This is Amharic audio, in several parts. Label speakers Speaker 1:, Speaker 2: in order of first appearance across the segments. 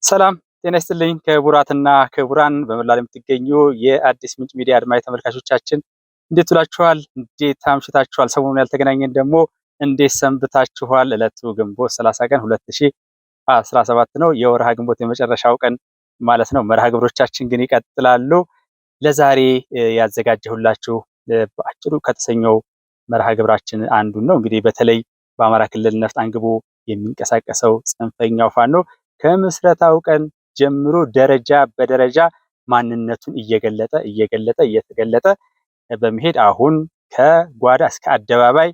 Speaker 1: ሰላም ጤና ይስጥልኝ ክቡራትና ክቡራን በመላው የምትገኙ የአዲስ ምንጭ ሚዲያ አድማጭ ተመልካቾቻችን እንዴት ውላችኋል? እንዴት አምሽታችኋል? ሰሞኑን ያልተገናኘን ደግሞ እንዴት ሰንብታችኋል? ዕለቱ ግንቦት 30 ቀን 2017 ነው። የወርሃ ግንቦት የመጨረሻው ቀን ማለት ነው። መርሃ ግብሮቻችን ግን ይቀጥላሉ። ለዛሬ ያዘጋጀሁላችሁ በአጭሩ ከተሰኘው መርሃ ግብራችን አንዱን ነው። እንግዲህ በተለይ በአማራ ክልል ነፍጥ አንግቦ የሚንቀሳቀሰው ጽንፈኛው ፋኖ ከምስረታው ቀን ጀምሮ ደረጃ በደረጃ ማንነቱን እየተገለጠ በመሄድ አሁን ከጓዳ እስከ አደባባይ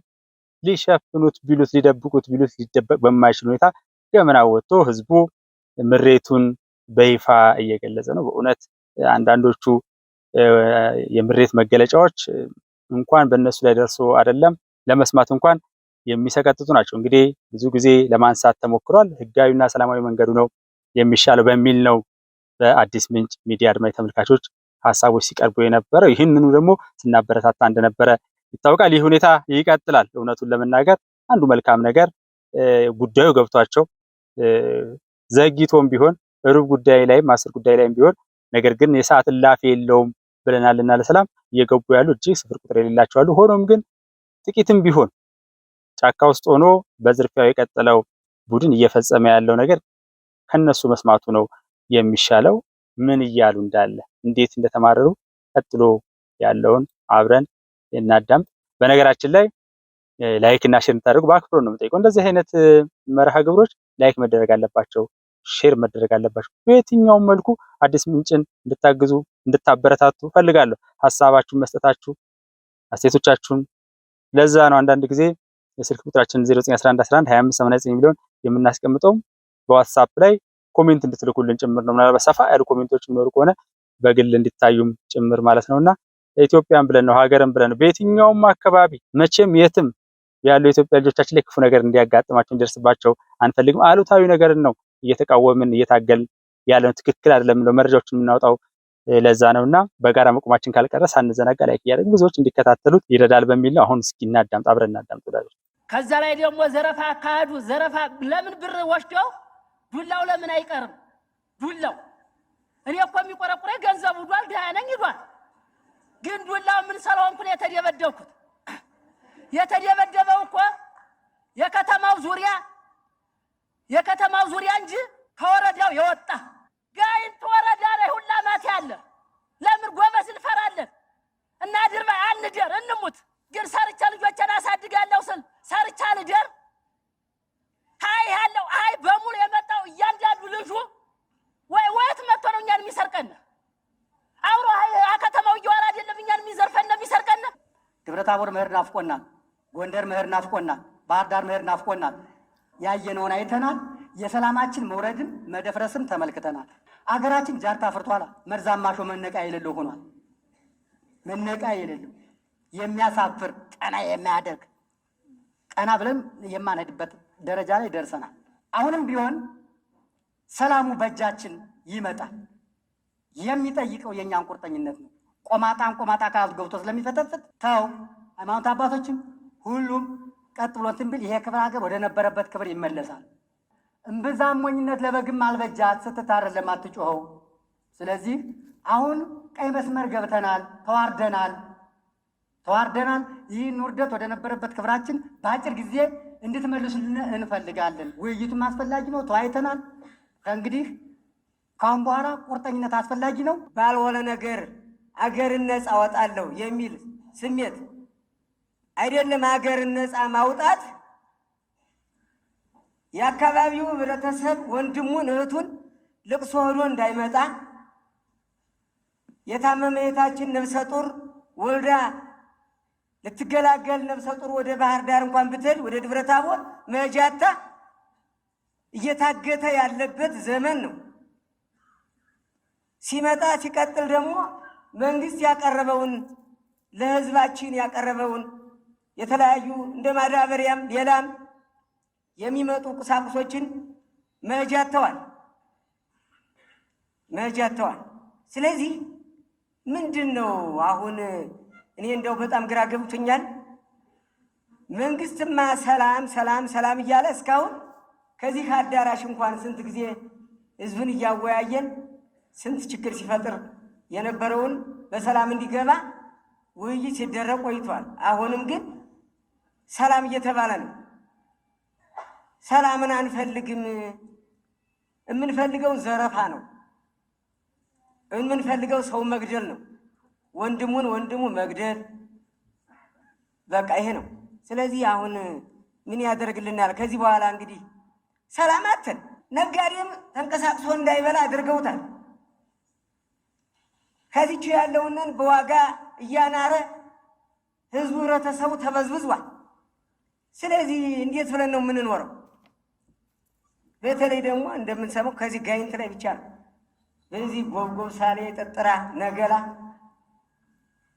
Speaker 1: ሊሸፍኑት ቢሉት ሊደብቁት ቢሉት ሊደበቅ በማይችል ሁኔታ ገመና ወጥቶ ህዝቡ ምሬቱን በይፋ እየገለጸ ነው። በእውነት አንዳንዶቹ የምሬት መገለጫዎች እንኳን በእነሱ ላይ ደርሶ አይደለም ለመስማት እንኳን የሚሰቀጥጡ ናቸው። እንግዲህ ብዙ ጊዜ ለማንሳት ተሞክሯል። ህጋዊና ሰላማዊ መንገዱ ነው የሚሻለው በሚል ነው በአዲስ ምንጭ ሚዲያ አድማጭ ተመልካቾች ሀሳቦች ሲቀርቡ የነበረው። ይህንኑ ደግሞ ስናበረታታ እንደነበረ ይታወቃል። ይህ ሁኔታ ይቀጥላል። እውነቱን ለመናገር አንዱ መልካም ነገር ጉዳዩ ገብቷቸው ዘግይቶም ቢሆን ሩብ ጉዳይ ላይም 10 ጉዳይ ላይም ቢሆን ነገር ግን የሰዓት እላፊ የለውም ብለናልና ለሰላም እየገቡ ያሉ እጅግ ስፍር ቁጥር የሌላቸው አሉ። ሆኖም ግን ጥቂትም ቢሆን ጫካ ውስጥ ሆኖ በዝርፊያው የቀጠለው ቡድን እየፈጸመ ያለው ነገር ከነሱ መስማቱ ነው የሚሻለው። ምን እያሉ እንዳለ እንዴት እንደተማረሩ ቀጥሎ ያለውን አብረን እናዳምጥ። በነገራችን ላይ ላይክ እና ሼር እንድታደርጉ በአክብሮት ነው የምጠይቀው። እንደዚህ አይነት መርሃ ግብሮች ላይክ መደረግ አለባቸው፣ ሼር መደረግ አለባቸው። በየትኛውም መልኩ አዲስ ምንጭን እንድታግዙ እንድታበረታቱ ፈልጋለሁ። ሀሳባችሁን መስጠታችሁ አስተያየቶቻችሁን ለዛ ነው አንዳንድ ጊዜ የስልክ ቁጥራችን 0911112589 ሚሊዮን የምናስቀምጠው በዋትስአፕ ላይ ኮሜንት እንድትልኩልን ጭምር ነው። ምናልባት ሰፋ ያሉ ኮሜንቶች የሚኖሩ ከሆነ በግል እንዲታዩም ጭምር ማለት ነውና ኢትዮጵያን ብለን ነው ሀገርን ብለን ነው በየትኛውም አካባቢ መቼም የትም ያሉ የኢትዮጵያ ልጆቻችን ላይ ክፉ ነገር እንዲያጋጥማቸው እንዲደርስባቸው አንፈልግም። አሉታዊ ነገርን ነው እየተቃወምን እየታገልን ያለነው። ትክክል አይደለም ነው መረጃዎችን የምናወጣው ለዛ ነውና በጋራ መቆማችን ካልቀረ ሳንዘናጋ ላይክ እያደረግን ብዙዎች እንዲከታተሉት ይረዳል በሚል ነው። አሁን እስኪ እናዳምጥ፣ አብረን እናዳምጥ ወዳጆች።
Speaker 2: ከዛ ላይ ደግሞ ዘረፋ አካሄዱ። ዘረፋ ለምን ብር ወስደው ዱላው ለምን አይቀርም? ዱላው እኔ እኮ የሚቆረቁረኝ ገንዘቡ ዷል ደህና ነኝ ይሏል። ግን ዱላው ምን ስለሆንኩ ነው የተደበደብኩት? የተደበደበው እኮ የከተማው ዙሪያ እንጂ ከወረዳው የወጣ ጋይንት ወረዳ ላይ ሁላ ማት ያለ ለምን ጎበዝ እንፈራለን? እና ድርባ አንደር እንሙት። ግን ሰርቻ ልጆችን አሳድጋለሁ ስል ሰርቻ ልደር ሃይ ያለው ሃይ በሙሉ የመጣው እያንዳንዱ ልጁ ወይት መጥቶ ነው እኛን የሚሰርቀን? አውሮ ሃይ ከተማው እየዋራ አይደለም እኛን የሚዘርፈን ነው የሚሰርቀን።
Speaker 3: ደብረታቦር መሄድ ናፍቆናል። ጎንደር መሄድ ናፍቆናል። ባህር ዳር መሄድ ናፍቆናል። ያየነውን አይተናል። የሰላማችን መውረድም መደፍረስም ተመልክተናል። አገራችን ጃርታ ፍርቷል። መርዛማሾ መነቃ የሌለው ሆኗል። መነቃ የሌለው የሚያሳፍር ቀና የሚያደርግ ቀና ብለን የማንሄድበት ደረጃ ላይ ደርሰናል። አሁንም ቢሆን ሰላሙ በእጃችን ይመጣል። የሚጠይቀው የእኛን ቁርጠኝነት ነው። ቆማጣ ካላት ገብቶ ስለሚፈተፍት ተው ሃይማኖት አባቶችም ሁሉም ቀጥ ብሎ እንትን ቢል ይሄ ክብረ ሀገር ወደ ነበረበት ክብር ይመለሳል። እምብዛም ሞኝነት ለበግም አልበጃት ስትታረድ ለማትጮኸው። ስለዚህ አሁን ቀይ መስመር ገብተናል፣ ተዋርደናል። ይህን ውርደት ወደ ነበረበት ክብራችን በአጭር ጊዜ እንድትመልሱልን እንፈልጋለን። ውይይቱም አስፈላጊ ነው። ተወያይተናል። ከእንግዲህ ካሁን በኋላ ቁርጠኝነት አስፈላጊ ነው።
Speaker 4: ባልሆነ ነገር አገርን ነፃ አወጣለሁ የሚል ስሜት አይደለም። አገርን ነፃ ማውጣት የአካባቢው ህብረተሰብ ወንድሙን እህቱን ልቅሶ ሆኖ እንዳይመጣ፣ የታመመ እህታችን ነፍሰ ጡር ወልዳ ልትገላገል ነፍሰ ጡር ወደ ባህር ዳር እንኳን ብትሄድ ወደ ደብረታቦር መጃታ እየታገተ ያለበት ዘመን ነው። ሲቀጥል ደግሞ መንግስት ያቀረበውን ለህዝባችን ያቀረበውን የተለያዩ እንደ ማዳበሪያም ሌላም የሚመጡ ቁሳቁሶችን መጃተዋል። ስለዚህ ምንድነው አሁን እኔ እንደው በጣም ግራ ገብቶኛል። መንግስትማ ሰላም እያለ እስካሁን ከዚህ አዳራሽ እንኳን ስንት ጊዜ ህዝብን እያወያየን ስንት ችግር ሲፈጥር የነበረውን በሰላም እንዲገባ ውይይት ሲደረግ ቆይቷል። አሁንም ግን ሰላም እየተባለ ነው። ሰላምን አንፈልግም። የምንፈልገው ዘረፋ ነው። የምንፈልገው ሰው መግደል ነው። ወንድሙ መግደል በቃ ይሄ ነው። ስለዚህ አሁን ምን ያደርግልናል? ከዚህ በኋላ እንግዲህ ሰላም አተን ነጋዴም ተንቀሳቅሶ እንዳይበላ አድርገውታል። ከዚች ያለውንን በዋጋ እያናረ ህዝቡ ህብረተሰቡ ተበዝብዟል። ስለዚህ እንዴት ብለን ነው የምንኖረው? በተለይ ደግሞ እንደምንሰማው ከዚህ ጋይንት ላይ ብቻ ነው። በዚህ ጎብጎብ፣ ሳሌ፣ ጥጥራ፣ ነገላ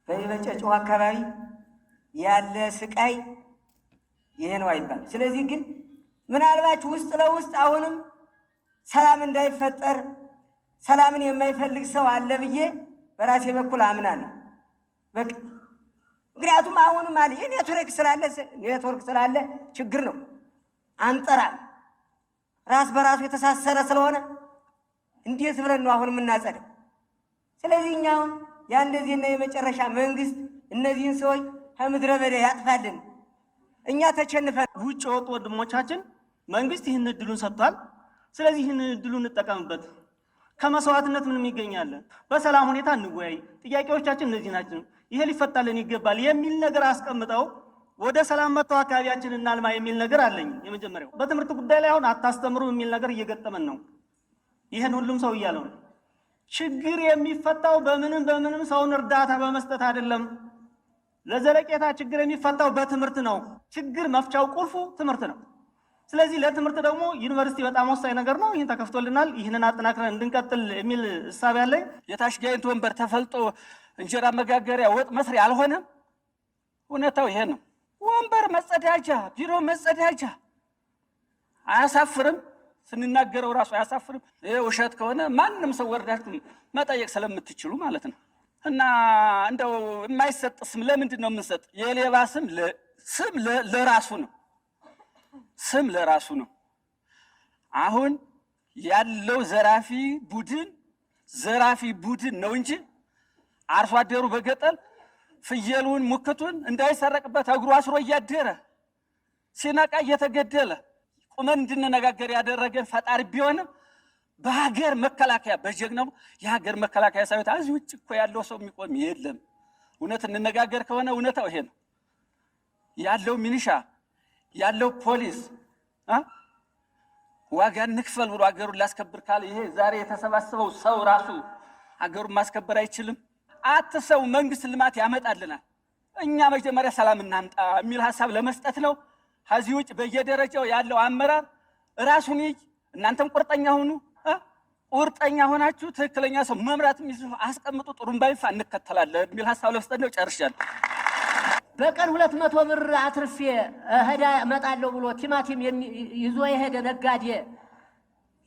Speaker 4: በጨጭሆ አካባቢ ያለ ስቃይ ይሄ ነው አይባል። ስለዚህ ግን ምናልባት ውስጥ ለውስጥ አሁንም ሰላም እንዳይፈጠር ሰላምን የማይፈልግ ሰው አለ ብዬ በራሴ በኩል አምናለሁ። በቃ ምክንያቱም አሁንም አለ ኔትወርክ ስላለ ችግር ነው። አንጠራም። ራስ በራሱ የተሳሰረ ስለሆነ እንዴት ብለን ነው አሁን የምናጸደው? ስለዚህ እኛ አሁን እንደዚህና የመጨረሻ መንግስት እነዚህን ሰዎች ከምድረ በዳ ያጥፋልን። እኛ ተቸንፈን
Speaker 5: ውጭ የወጡ ወንድሞቻችን መንግስት ይህን እድሉን ሰጥቷል። ስለዚህ ይህን እድሉን እንጠቀምበት። ከመስዋዕትነት ምንም ይገኛል። በሰላም ሁኔታ እንወያይ። ጥያቄዎቻችን እነዚህ ናቸው፣ ይሄ ሊፈታልን ይገባል የሚል ነገር አስቀምጠው ወደ ሰላም መጥተው አካባቢያችንን እናልማ የሚል ነገር አለኝ። የመጀመሪያው በትምህርት ጉዳይ ላይ አሁን አታስተምሩ የሚል ነገር እየገጠመን ነው። ይሄን ሁሉም ሰው እያለው ነው። ችግር የሚፈታው በምንም ሰውን እርዳታ በመስጠት አይደለም። ለዘለቄታ ችግር የሚፈታው በትምህርት ነው። ችግር መፍቻው ቁልፉ ትምህርት ነው። ስለዚህ ለትምህርት ደግሞ ዩኒቨርሲቲ በጣም ወሳኝ ነገር ነው። ይህን ተከፍቶልናል። ይህንን አጠናክረን እንድንቀጥል የሚል እሳቤ አለኝ።
Speaker 6: የታች ጋይንት ወንበር ተፈልጦ እንጀራ መጋገሪያ ወጥ መስሪያ አልሆነም። እውነታው ይሄ ነው። ወንበር መጸዳጃ፣ ቢሮ መጸዳጃ አያሳፍርም? ስንናገረው ራሱ አያሳፍርም? ይሄ ውሸት ከሆነ ማንም ሰው ወርዳችሁ መጠየቅ ስለምትችሉ ማለት ነው። እና እንደው የማይሰጥ ስም ለምንድን ነው የምንሰጥ? የሌባ ስም ለራሱ ነው። ስም ለራሱ ነው። አሁን ያለው ዘራፊ ቡድን ነው እንጂ አርሶ አደሩ በገጠር ፍየሉን ሙክቱን እንዳይሰረቅበት እግሩ አስሮ እያደረ ሲነቃ እየተገደለ ቁመን እንድንነጋገር ያደረገን ፈጣሪ ቢሆንም በሀገር መከላከያ በጀግናው የሀገር መከላከያ ሰራዊት እዚህ ውጭ እኮ ያለው ሰው የሚቆም የለም። እውነት እንነጋገር ከሆነ እውነታው ይሄ ነው። ያለው ሚኒሻ ያለው ፖሊስ ዋጋ እንክፈል ብሎ ሀገሩን ላስከብር ካለ ይሄ ዛሬ የተሰባሰበው ሰው ራሱ ሀገሩን ማስከበር አይችልም። አትሰው መንግስት ልማት ያመጣልናል፣ እኛ መጀመሪያ ሰላም እናምጣ የሚል ሀሳብ ለመስጠት ነው። ከዚህ ውጭ በየደረጃው ያለው አመራር ራሱን እናንተም ቁርጠኛ ሁኑ። ቁርጠኛ ሆናችሁ ትክክለኛ ሰው መምራት የሚችል አስቀምጡ። ጥሩምባ ይንፋ እንከተላለን የሚል ሀሳብ ለመስጠት ነው። ጨርሻለሁ።
Speaker 2: በቀን 200 ብር አትርፌ እህዳ እመጣለሁ ብሎ ቲማቲም ይዞ የሄደ ነጋዴ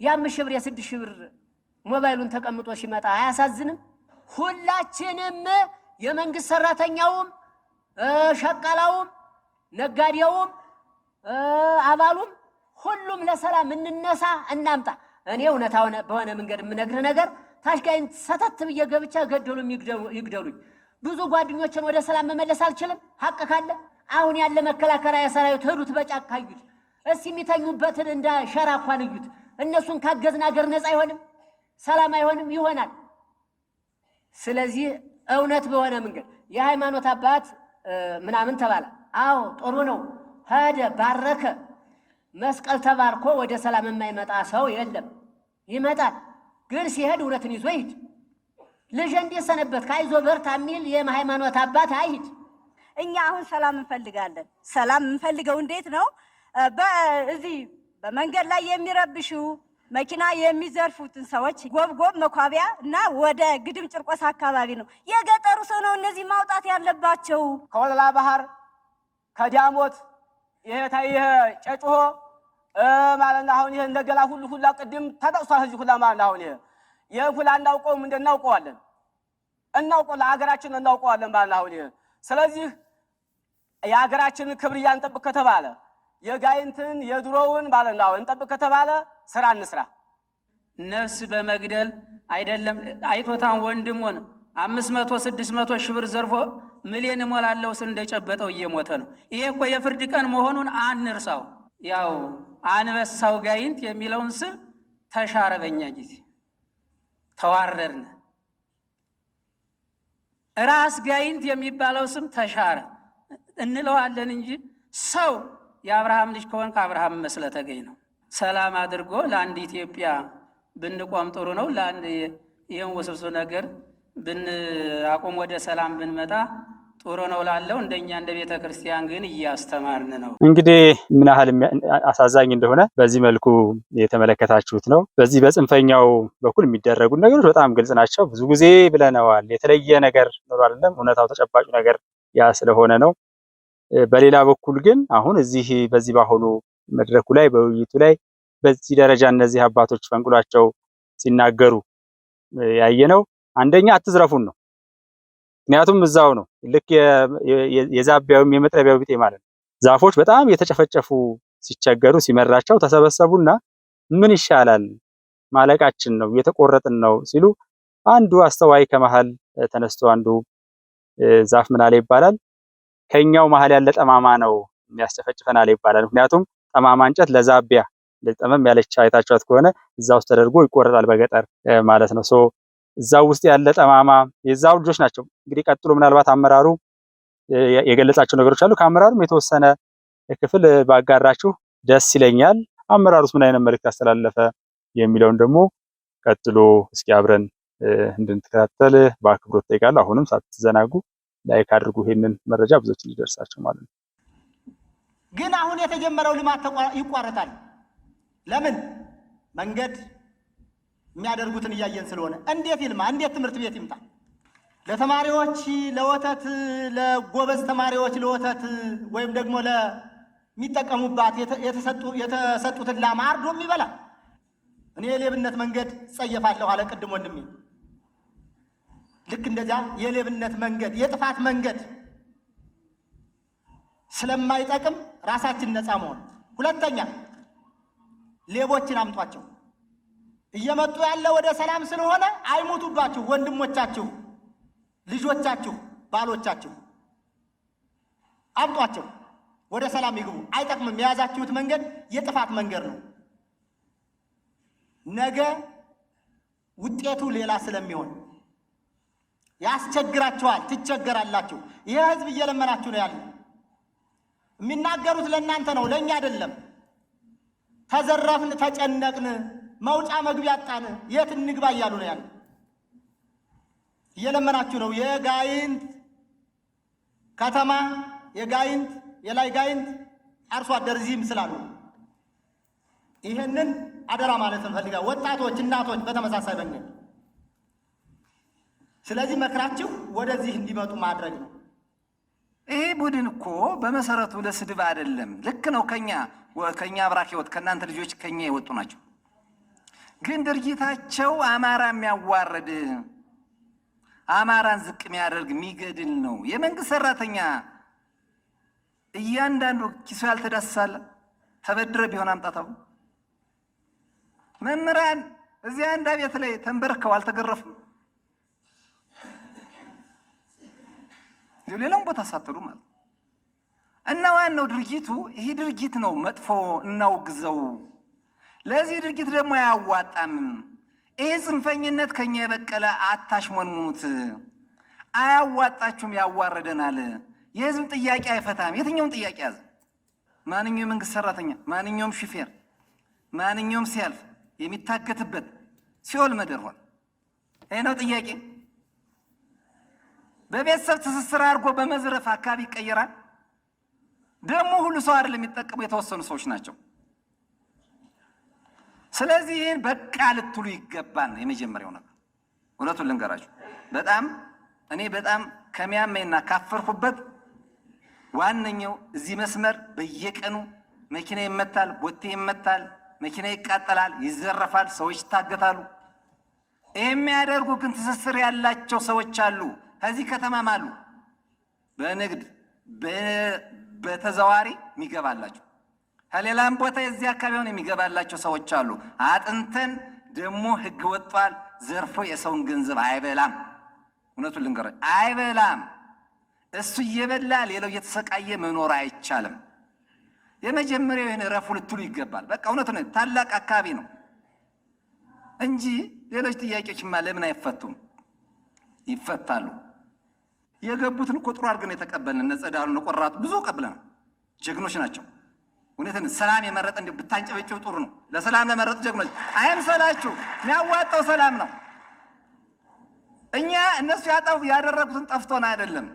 Speaker 2: የ5 ብር የ6 ብር ሞባይሉን ተቀምጦ ሲመጣ አያሳዝንም? ሁላችንም የመንግስት ሰራተኛውም ሸቃላውም ነጋዴውም አባሉም ሁሉም ለሰላም እንነሳ እናምጣ። እኔ እውነታው በሆነ መንገድ የምነግርህ ነገር ታሽጋይን ሰተት ብዬ ገብቻ ገደሉም ይግደሉኝ ብዙ ጓደኞችን ወደ ሰላም መመለስ አልችልም። ሀቅ ካለ አሁን ያለ መከላከያ ሰራዊት ሄዱት በጫካ እዩት። እስኪ የሚተኙበትን እንደ ሸራ እንኳን እዩት። እነሱን ካገዝን ሀገር ነፃ አይሆንም፣ ሰላም አይሆንም፣ ይሆናል። ስለዚህ እውነት በሆነ መንገድ የሃይማኖት አባት ምናምን ተባለ። አዎ ጥሩ ነው። ሄደ ባረከ መስቀል ተባርኮ ወደ ሰላም የማይመጣ ሰው የለም። ይመጣል፣ ግን ሲሄድ እውነትን ይዞ ይሄድ። ልጅ እንዴት ሰነበት ካይዞ በርታ የሚል የሃይማኖት አባት አይሂድ።
Speaker 7: እኛ አሁን ሰላም እንፈልጋለን። ሰላም እንፈልገው እንዴት ነው? በዚህ በመንገድ ላይ የሚረብሹ መኪና የሚዘርፉትን ሰዎች ጎብጎብ መኳቢያ እና ወደ ግድም ጭርቆስ አካባቢ ነው የገጠሩ ሰው ነው እነዚህ ማውጣት ያለባቸው።
Speaker 8: ከወለላ ባህር ከዳሞት ይሄ ጨጭሆ ማለት አሁን ይሄ እንደገላ ሁላ ቅድም ተጠቅሷል። እዚህ ሁላ ማለት አሁን ይሄ ሁላ እናውቀውም እንደናውቀዋለን ለሀገራችን እናውቀዋለን ማለት አሁን ይሄ። ስለዚህ የሀገራችንን ክብር እያንጠብቅ ከተባለ የጋይንትን የድሮውን ማለት ነው እንጠብቅ ከተባለ ስራ እንስራ።
Speaker 6: ነፍስ በመግደል አይደለም አይቶታን ወንድሙን 500 600 ሺህ ብር ዘርፎ ሚሊዮን እሞላለሁ ስል እንደጨበጠው እየሞተ ነው። ይሄ እኮ የፍርድ ቀን መሆኑን አንርሳው። ያው አንበሳው ጋይንት የሚለውን ስም ተሻረ፣ በእኛ ጊዜ ተዋረድን። ራስ ጋይንት የሚባለው ስም ተሻረ እንለዋለን እንጂ ሰው የአብርሃም ልጅ ከሆን ከአብርሃም መስለ ተገኝ ነው። ሰላም አድርጎ ለአንድ ኢትዮጵያ ብንቆም ጥሩ ነው። ለአንድ ይህን ውስብስብ ነገር ብንአቁም ወደ ሰላም ብንመጣ ጥሩ ነው ላለው። እንደኛ እንደ ቤተ ክርስቲያን ግን እያስተማርን ነው።
Speaker 1: እንግዲህ ምን ያህል አሳዛኝ እንደሆነ በዚህ መልኩ የተመለከታችሁት ነው። በዚህ በጽንፈኛው በኩል የሚደረጉ ነገሮች በጣም ግልጽ ናቸው። ብዙ ጊዜ ብለነዋል። የተለየ ነገር ኖሮ አይደለም፣ እውነታው ተጨባጭ ነገር ያ ስለሆነ ነው። በሌላ በኩል ግን አሁን በዚህ ባሁኑ መድረኩ ላይ በውይይቱ ላይ በዚህ ደረጃ እነዚህ አባቶች ፈንቅሏቸው ሲናገሩ ያየነው አንደኛ አትዝረፉን ነው። ምክንያቱም እዛው ነው ልክ የዛቢያውም የመጥረቢያው ቢጤ ማለት ነው። ዛፎች በጣም የተጨፈጨፉ ሲቸገሩ ሲመራቸው ተሰበሰቡና ምን ይሻላል ማለቃችን ነው እየተቆረጥን ነው ሲሉ አንዱ አስተዋይ ከመሃል ተነስቶ አንዱ ዛፍ ምን አለ ይባላል፣ ከኛው መሃል ያለ ጠማማ ነው የሚያስጨፈጭፈናል ይባላል። ምክንያቱም ጠማማ እንጨት ለዛቢያ ለጠመም ያለች አይታችኋት ከሆነ እዛ ውስጥ ተደርጎ ይቆረጣል በገጠር ማለት ነው። እዛው ውስጥ ያለ ጠማማ የዛው ልጆች ናቸው። እንግዲህ ቀጥሎ ምናልባት አመራሩ የገለጻቸው ነገሮች አሉ። ከአመራሩም የተወሰነ ክፍል ባጋራችሁ ደስ ይለኛል። አመራሩስ ምን አይነት መልእክት አስተላለፈ የሚለውን ደግሞ ቀጥሎ እስኪ አብረን እንድንተከታተል በአክብሮት ጠይቃለሁ። አሁንም ሳትዘናጉ ላይክ አድርጉ፣ ይሄንን መረጃ ብዙዎች እንዲደርሳቸው ማለት ነው።
Speaker 3: ግን አሁን የተጀመረው ልማት ይቋረጣል። ለምን? መንገድ የሚያደርጉትን እያየን ስለሆነ። እንዴት ይልማ? እንዴት ትምህርት ቤት ይምጣ? ለተማሪዎች ለወተት ለጎበዝ ተማሪዎች ለወተት ወይም ደግሞ ለሚጠቀሙባት የተሰጡትን ላም አርዶ የሚበላ እኔ የሌብነት መንገድ ጸየፋለሁ አለ ቅድም ወንድሜ። ልክ እንደዚያ የሌብነት መንገድ የጥፋት መንገድ ስለማይጠቅም ራሳችን ነፃ መሆን። ሁለተኛ ሌቦችን አምጧቸው። እየመጡ ያለ ወደ ሰላም ስለሆነ አይሞቱባችሁ ወንድሞቻችሁ፣ ልጆቻችሁ፣ ባሎቻችሁ አምጧቸው፣ ወደ ሰላም ይግቡ። አይጠቅምም። የያዛችሁት መንገድ የጥፋት መንገድ ነው። ነገ ውጤቱ ሌላ ስለሚሆን ያስቸግራችኋል፣ ትቸገራላችሁ። ይህ ህዝብ እየለመናችሁ ነው ያለው። የሚናገሩት ለእናንተ ነው፣ ለእኛ አይደለም። ተዘረፍን፣ ተጨነቅን፣ መውጫ መግቢያ አጣን፣ የት እንግባ እያሉ ነው ያለ። እየለመናችሁ ነው። የጋይንት ከተማ የጋይንት የላይ ጋይንት አርሶ አደር እዚህም ስላሉ ይህንን አደራ ማለት እንፈልጋ። ወጣቶች፣ እናቶች በተመሳሳይ መንገድ። ስለዚህ መክራችሁ ወደዚህ እንዲመጡ ማድረግ ነው።
Speaker 9: ይሄ ቡድን እኮ በመሰረቱ ለስድብ አይደለም። ልክ ነው። ከኛ አብራክ ህይወት ከእናንተ ልጆች ከኛ የወጡ ናቸው። ግን ድርጊታቸው አማራ የሚያዋርድ አማራን ዝቅ የሚያደርግ የሚገድል ነው። የመንግስት ሰራተኛ እያንዳንዱ ኪሱ ያልተዳሰሳለ ተበድረ ቢሆን አምጣታው። መምህራን እዚያ አንድ ቤት ላይ ተንበርከው አልተገረፉም። ሌላውን ቦታ ሳትሉ ማለት እና ዋናው ድርጊቱ ይሄ ድርጊት ነው መጥፎ፣ እናውግዘው። ለዚህ ድርጊት ደግሞ አያዋጣም። ይሄ ጽንፈኝነት ከኛ የበቀለ አታሽሞንሙኑት፣ አያዋጣችሁም፣ ያዋረደናል። የህዝብ ጥያቄ አይፈታም። የትኛውም ጥያቄ ያዘ ማንኛውም የመንግስት ሰራተኛ፣ ማንኛውም ሹፌር፣ ማንኛውም ሲያልፍ የሚታገትበት ሲኦል ምድር ሆነ። ይሄ ነው ጥያቄ። በቤተሰብ ትስስር አድርጎ በመዝረፍ አካባቢ ይቀየራል። ደግሞ ሁሉ ሰው አይደለም የሚጠቀሙ፣ የተወሰኑ ሰዎች ናቸው። ስለዚህ ይህን በቃ ልትሉ ይገባል። የመጀመሪያው ነገር እውነቱን ልንገራችሁ፣ እኔ በጣም ከሚያመኝና ካፈርኩበት ዋነኛው እዚህ መስመር በየቀኑ መኪና ይመታል፣ ቦቴ ይመታል፣ መኪና ይቃጠላል፣ ይዘረፋል፣ ሰዎች ይታገታሉ። ይህ የሚያደርጉ ግን ትስስር ያላቸው ሰዎች አሉ። ከዚህ ከተማም አሉ፣ በንግድ በተዘዋሪ የሚገባላቸው፣ ከሌላም ቦታ የዚህ አካባቢ ሆነ የሚገባላቸው ሰዎች አሉ። አጥንተን ደግሞ ህግ ወጥቷል። ዘርፎ የሰውን ገንዘብ አይበላም። እውነቱን ልንገር አይበላም። እሱ እየበላ ሌላው እየተሰቃየ መኖር አይቻልም። የመጀመሪያው ይሄን ረፉ ልትሉ ይገባል። በቃ እውነቱ ነው። ታላቅ አካባቢ ነው እንጂ ሌሎች ጥያቄዎችማ ለምን አይፈቱም? ይፈታሉ። የገቡትን ቁጥሩ አድርገን የተቀበልን ነጸዳሉን ቆራጡ ብዙ ቀብለናል። ጀግኖች ናቸው። እውነትን ሰላም የመረጠ እንደ ብታንጨበጭው ጥሩ ነው። ለሰላም ለመረጡ ጀግኖች አይምሰላችሁ። የሚያዋጣው ሰላም ነው። እኛ እነሱ ያደረጉትን ጠፍቶን አይደለም።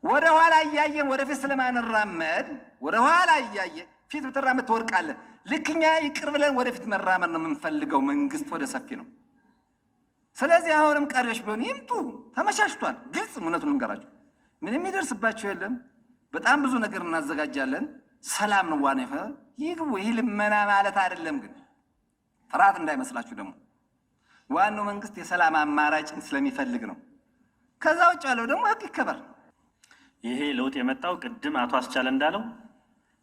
Speaker 9: ወደ ኋላ እያየን ወደፊት ስለማንራመድ ወደ ኋላ እያየን ፊት ብትራመድ ትወድቃለህ። ልክ እኛ ይቅር ብለን ወደፊት መራመድ ነው የምንፈልገው። መንግስት ወደ ሰፊ ነው። ስለዚህ አሁንም ቀሪዎች ቢሆን ይምጡ። ተመቻችቷል። ግልጽ እውነቱን ልንገራችሁ፣ ምንም የሚደርስባቸው የለም። በጣም ብዙ ነገር እናዘጋጃለን። ሰላም ነው ዋናው። ይግቡ። ይህ ልመና ማለት አይደለም፣ ግን ፍርሃት እንዳይመስላችሁ ደግሞ ዋናው መንግስት የሰላም አማራጭን ስለሚፈልግ ነው። ከዛ ውጭ ያለው ደግሞ ህግ ይከበር።
Speaker 10: ይሄ ለውጥ የመጣው ቅድም አቶ አስቻለ እንዳለው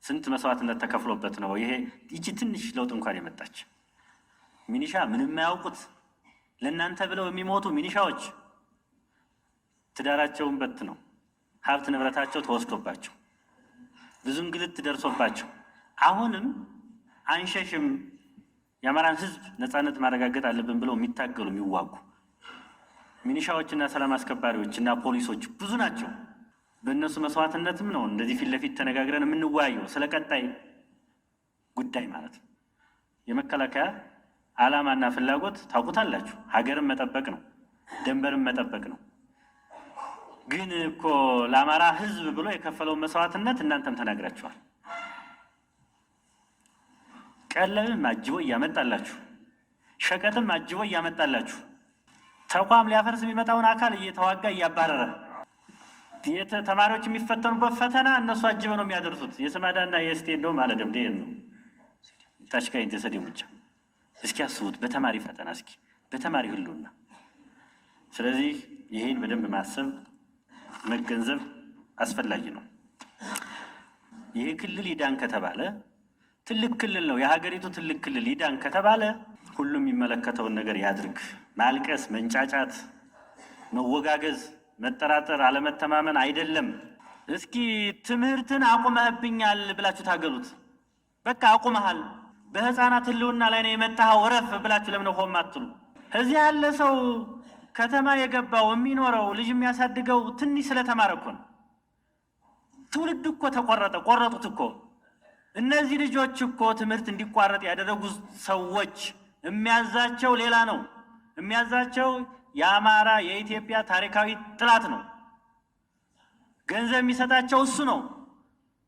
Speaker 10: ስንት መስዋዕትነት ተከፍሎበት ነው። ይቺ ትንሽ ለውጥ እንኳን የመጣች ሚኒሻ ምንም የማያውቁት ለእናንተ ብለው የሚሞቱ ሚኒሻዎች ትዳራቸውን በት ነው ሀብት ንብረታቸው ተወስዶባቸው ብዙ እንግልት ደርሶባቸው አሁንም አንሸሽም የአማራን ህዝብ ነፃነት ማረጋገጥ አለብን ብለው የሚታገሉ የሚዋጉ ሚኒሻዎችና ሰላም አስከባሪዎችና ፖሊሶች ብዙ ናቸው። በእነሱ መስዋዕትነትም ነው እንደዚህ ፊት ለፊት ተነጋግረን የምንወያየው ስለ ቀጣይ ጉዳይ ማለት ነው። የመከላከያ ዓላማና ፍላጎት ታውቁታላችሁ። ሀገርን መጠበቅ ነው፣ ደንበርን መጠበቅ ነው። ግን እኮ ለአማራ ህዝብ ብሎ የከፈለውን መስዋዕትነት እናንተም ተናግራችኋል። ቀለብም አጅቦ እያመጣላችሁ፣ ሸቀጥም አጅቦ እያመጣላችሁ፣ ተቋም ሊያፈርስ የሚመጣውን አካል እየተዋጋ እያባረረ ተማሪዎች የሚፈተኑበት ፈተና እነሱ አጅበው ነው የሚያደርሱት። የስማዳና የስቴ እንደውም አለ ደምዴን ነው ታችካይን ተሰደው ብቻ እስኪ አስቡት። በተማሪ ፈተና እስኪ በተማሪ ህልውና። ስለዚህ ይሄን በደንብ ማሰብ መገንዘብ አስፈላጊ ነው። ይሄ ክልል ይዳን ከተባለ ትልቅ ክልል ነው፣ የሀገሪቱ ትልቅ ክልል ይዳን ከተባለ ሁሉም የሚመለከተውን ነገር ያድርግ። ማልቀስ፣ መንጫጫት፣ መወጋገዝ፣ መጠራጠር፣ አለመተማመን አይደለም። እስኪ ትምህርትን አቁመህብኛል ብላችሁ ታገሉት። በቃ አቁመሃል፣ በህፃናት ህልውና ላይ ነው የመጣኸው፣ ወረፍ ብላችሁ ለምን ሆም አትሉ? እዚህ ያለ ሰው ከተማ የገባው የሚኖረው ልጅ የሚያሳድገው ትንሽ ስለተማረ እኮ ነው። ትውልድ እኮ ተቆረጠ፣ ቆረጡት እኮ። እነዚህ ልጆች እኮ ትምህርት እንዲቋረጥ ያደረጉ ሰዎች የሚያዛቸው ሌላ ነው። የሚያዛቸው የአማራ የኢትዮጵያ ታሪካዊ ጥላት ነው። ገንዘብ የሚሰጣቸው እሱ ነው።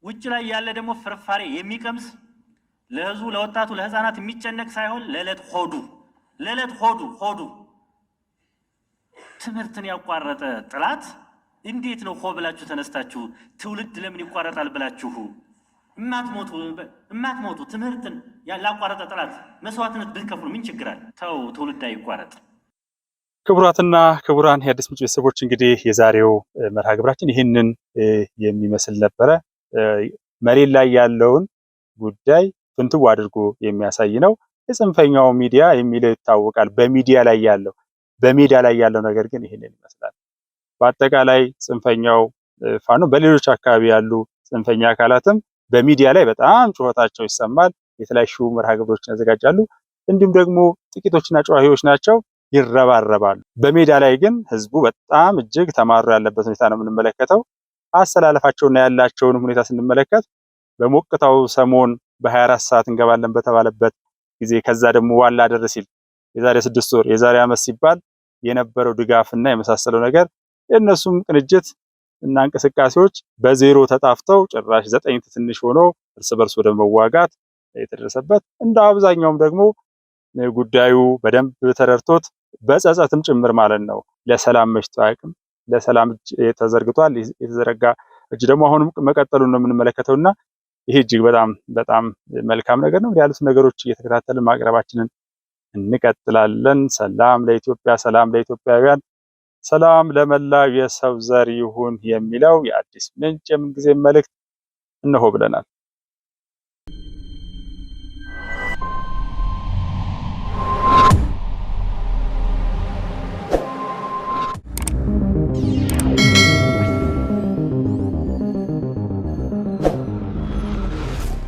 Speaker 10: ውጭ ላይ ያለ ደግሞ ፍርፋሬ የሚቀምስ ለህዝቡ፣ ለወጣቱ፣ ለህፃናት የሚጨነቅ ሳይሆን ለዕለት ሆዱ ትምህርትን ያቋረጠ ጥላት እንዴት ነው ሆ ብላችሁ ተነስታችሁ ትውልድ ለምን ይቋረጣል ብላችሁ እማትሞቱ ትምህርትን ያላቋረጠ ጥላት መስዋዕትነት ብትከፍሉ ምን ችግር አለ? ተው፣ ትውልድ አይቋረጥ።
Speaker 1: ክቡራትና ክቡራን የአዲስ ምንጭ ቤተሰቦች እንግዲህ የዛሬው መርሃ ግብራችን ይህንን የሚመስል ነበረ። መሬት ላይ ያለውን ጉዳይ ፍንትው አድርጎ የሚያሳይ ነው። የጽንፈኛው ሚዲያ የሚለው ይታወቃል። በሚዲያ ላይ ያለው በሜዳ ላይ ያለው ነገር ግን ይህንን ይመስላል። በአጠቃላይ ጽንፈኛው ፋኖ በሌሎች አካባቢ ያሉ ጽንፈኛ አካላትም በሚዲያ ላይ በጣም ጩኸታቸው ይሰማል። የተለያዩ መርሃ ግብሮችን ያዘጋጃሉ። እንዲሁም ደግሞ ጥቂቶችና ጨዋሂዎች ናቸው፣ ይረባረባሉ። በሜዳ ላይ ግን ህዝቡ በጣም እጅግ ተማሮ ያለበት ሁኔታ ነው የምንመለከተው። አሰላለፋቸውና ያላቸውን ሁኔታ ስንመለከት በሞቅታው ሰሞን በ24 ሰዓት እንገባለን በተባለበት ጊዜ ከዛ ደግሞ ዋላ ደር ሲል የዛሬ 6 ወር የዛሬ ዓመት ሲባል የነበረው ድጋፍና የመሳሰለው ነገር የእነሱም ቅንጅት እና እንቅስቃሴዎች በዜሮ ተጣፍተው ጭራሽ 9 ትንሽ ሆኖ እርስ በርስ ወደ መዋጋት የተደረሰበት እንደ አብዛኛውም ደግሞ ጉዳዩ በደንብ ተረድቶት በጸጸትም ጭምር ማለት ነው ለሰላም መሽቶ አያውቅም። ለሰላም እጅ ተዘርግቷል። የተዘረጋ እጅ ደግሞ አሁንም መቀጠሉን ነው የምንመለከተውና ይሄ እጅግ በጣም መልካም ነገር ነው። ያሉት ነገሮች እየተከታተልን ማቅረባችንን እንቀጥላለን። ሰላም ለኢትዮጵያ፣ ሰላም ለኢትዮጵያውያን፣ ሰላም ለመላው የሰው ዘር ይሁን የሚለው የአዲስ ምንጭ የምንጊዜ መልእክት እነሆ ብለናል።